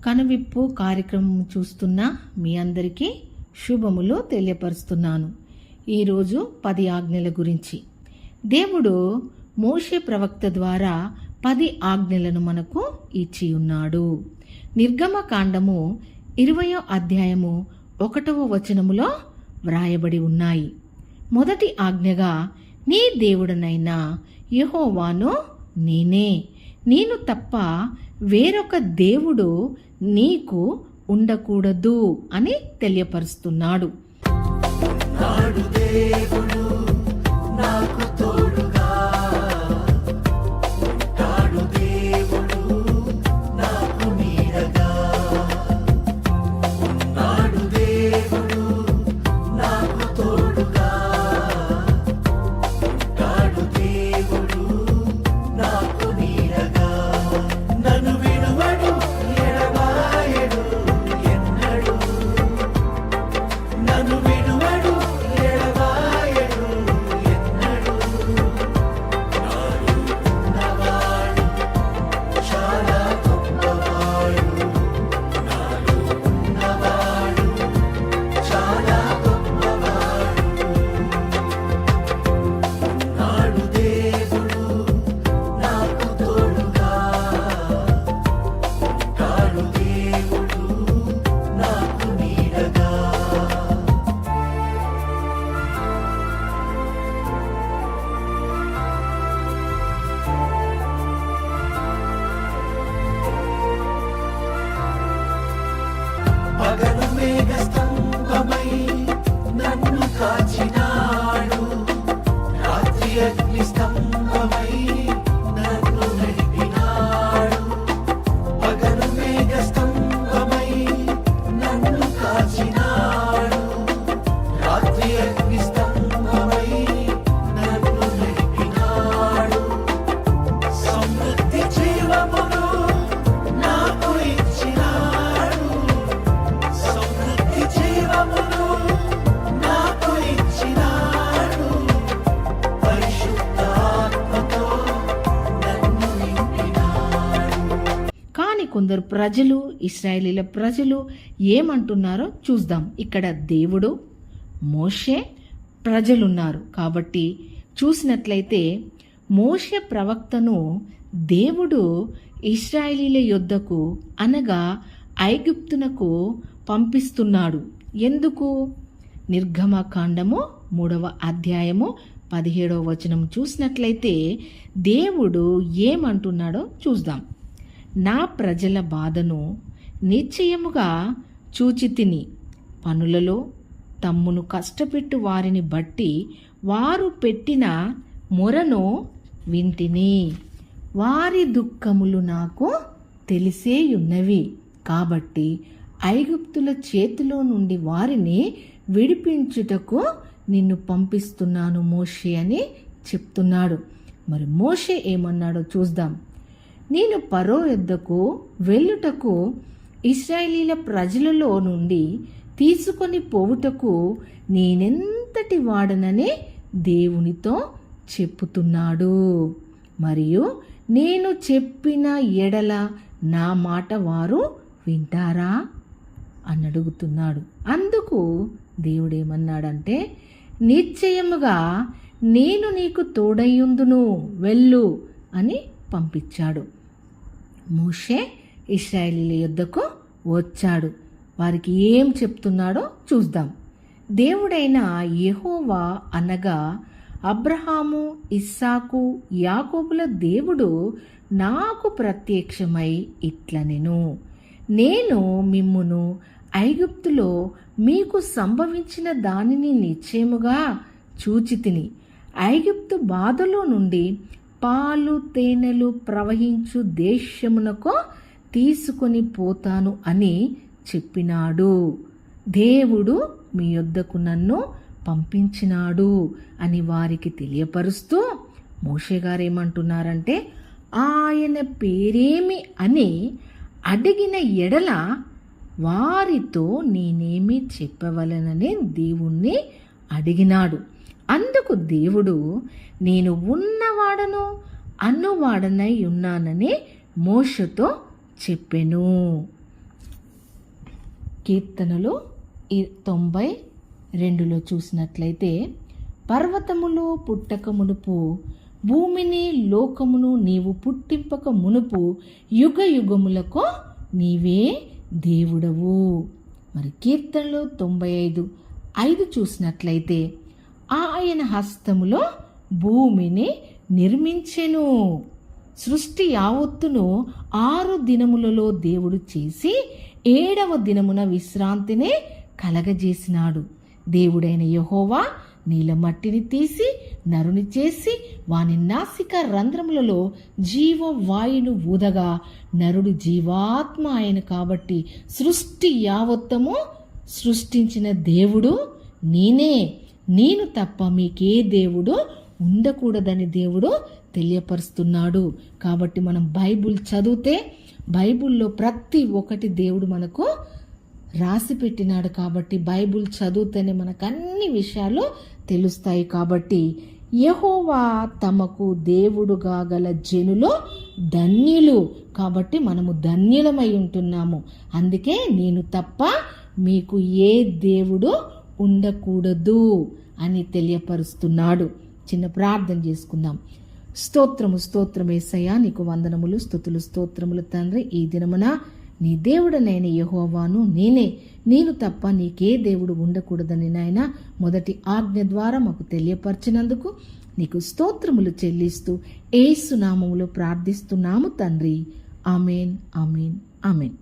కనువిప్పు కార్యక్రమం చూస్తున్న మీ అందరికీ శుభములు తెలియపరుస్తున్నాను. ఈరోజు 10 ఆజ్ఞల గురించి దేవుడు మోషే ప్రవక్త ద్వారా 10 ఆజ్ఞలను మనకు ఇచ్చి ఉన్నాడు. నిర్గమకాండము 20వ అధ్యాయము 1వ వచనములో వ్రాయబడి ఉన్నాయి. మొదటి ఆజ్ఞగా, నీ దేవుడనైన యెహోవాను నేనే, నేను తప్ప వేరొక దేవుడు నీకు ఉండకూడదు అని తెలియపరుస్తున్నాడు. దేవుడు నాకు తోడుగా, దేవుడు నాకు నీడగా, దేవుడు నాకు తోడుగా, దేవుడు నాకు నీడగా, నన్ను విడువడు ఎడబాయడు ఎన్నడు, నన్ను విడువడు ఎడబాయడు ఎన్నడు, నాడు ఉన్నవాడు చాలా గొప్పవాడు, నాడు ఉన్నవాడు చాలా గొప్పవాడు, నాడు దేవుడు నాకు తోడుగా, దేవుడు నాకు నీడగా. పగలు మేఘ స్తంభమై నన్ను కాచినాడు, రాత్రి అగ్ని స్తంభమై నన్ను నడిపినాడు. పగలు మేఘ స్తంభమై నన్ను కాచినాడు, రాత్రి అగ్ని స్తంభమై నన్ను నడిపినాడు. సమృద్ధి జీవమును నాకు ఇచ్చినాడు, సమృద్ధి జీవమును నాకు ఇచ్చినాడు. పరిశుద్ధాత్మతో నన్ను నింపినాడు. కానీ కొందరు ప్రజలు, ఇశ్రాయేలీల ప్రజలు ఏమంటున్నారో చూద్దాం. ఇక్కడ దేవుడు, మోషే, ప్రజలున్నారు. కాబట్టి చూసినట్లయితే మోషే ప్రవక్తను దేవుడు ఇశ్రాయేలీల యొద్దకు అనగా ఐగుప్తునకు పంపిస్తున్నాడు. ఎందుకు? నిర్గమకాండము 3వ అధ్యాయము 17వ వచనం చూసినట్లయితే దేవుడు ఏమంటున్నాడో చూద్దాం. నా ప్రజల బాధను నిశ్చయముగా చూచితిని, పనులలో తమ్మును కష్టపెట్టు వారిని బట్టి వారు పెట్టిన మొరను వింటిని, వారి దుఃఖములు నాకు తెలిసేయున్నవి. కాబట్టి ఐగుప్తుల చేతిలో నుండి వారిని విడిపించుటకు నిన్ను పంపిస్తున్నాను మోషే అని చెప్తున్నాడు. మరి మోషే ఏమన్నాడో చూద్దాం. నేను ఫరో యొద్దకు వెళ్ళుటకు ఇశ్రాయేలీల ప్రజలలో నుండి తీసుకొని పోవుటకు నేనెంతటి వాడనని దేవునితో చెప్పుతున్నాడు. మరియు నేను చెప్పిన ఎడల నా మాట వారు వింటారా అని అడుగుతున్నాడు. అందుకు దేవుడేమన్నాడంటే, నిశ్చయముగా నేను నీకు తోడయ్యుందును, వెళ్ళు అని పంపించాడు. మోషే ఇశ్రాయేలీల యొద్దకు వచ్చాడు. వారికి ఏం చెప్తున్నాడో చూద్దాం. దేవుడైన యెహోవా అనగా అబ్రహాము, ఇస్సాకు, యాకోబుల దేవుడు నాకు ప్రత్యక్షమై ఇట్లనెను, నేను మిమ్మును ఐగుప్తులో మీకు సంభవించిన దానిని నిశ్చయముగా చూచితిని. ఐగుప్తు బాధలో నుండి పాలు తేనెలు ప్రవహించు దేశమునకు తీసుకొని పోతాను అని చెప్పినాడు. దేవుడు మీ యొద్దకు నన్ను పంపించినాడు అని వారికి తెలియపరుస్తూ మోషే గారు ఏమంటున్నారంటే, ఆయన పేరేమి అని అడిగిన ఎడల వారితో నేనేమి చెప్పవలనని దేవుణ్ణి అడిగినాడు. అందుకు దేవుడు, నేను ఉన్నవాడను అన్నువాడనై ఉన్నానని మోషతో చెప్పెను. కీర్తనలు 92లో చూసినట్లయితే, పర్వతములు పుట్టక మునుపు, భూమిని లోకమును నీవు పుట్టింపక మునుపు, యుగ యుగములకు నీవే దేవుడవు. మరి కీర్తనలు 95:5 చూసినట్లయితే, ఆయన హస్తములో భూమిని నిర్మించెను, సృష్టి యావత్తును 6 దినములలో దేవుడు చేసి 7వ దినమున విశ్రాంతిని కలగజేసినాడు. దేవుడైన యెహోవా నీల మట్టిని తీసి నరుని చేసి వాని నాసిక రంధ్రములలో జీవవాయును ఊదగా నరుడు జీవాత్మ ఆయన. కాబట్టి సృష్టి యావత్తము సృష్టించిన దేవుడు నేనే, నేను తప్ప మీకే దేవుడు ఉండకూడదని దేవుడు తెలియపరుస్తున్నాడు. కాబట్టి మనం బైబుల్ చదివితే బైబుల్లో ప్రతి ఒక్కటి దేవుడు మనకు రాసి పెట్టినాడు. కాబట్టి బైబుల్ చదివితేనే మనకు అన్ని విషయాలు తెలుస్తాయి. కాబట్టి యెహోవా తమకు దేవుడుగా గల జనులు ధన్యులు. కాబట్టి మనము ధన్యులమై ఉంటున్నాము. అందుకే నేను తప్ప మీకు ఏ దేవుడు ఉండకూడదు అని తెలియపరుస్తున్నాడు. చిన్న ప్రార్థన చేసుకుందాం. స్తోత్రము స్తోత్రం యేసయ్యా, నీకు వందనములు, స్తుతులు, స్తోత్రములు తండ్రి. ఈ దినమున నీ దేవుడనైన యెహోవాను నేనే, నేను తప్ప నీకే దేవుడు ఉండకూడదని నాయన మొదటి ఆజ్ఞ ద్వారా మాకు తెలియపరిచినందుకు నీకు స్తోత్రములు చెల్లిస్తూ యేసు నామములో ప్రార్థిస్తున్నాము తండ్రి. ఆమేన్, ఆమేన్, ఆమేన్.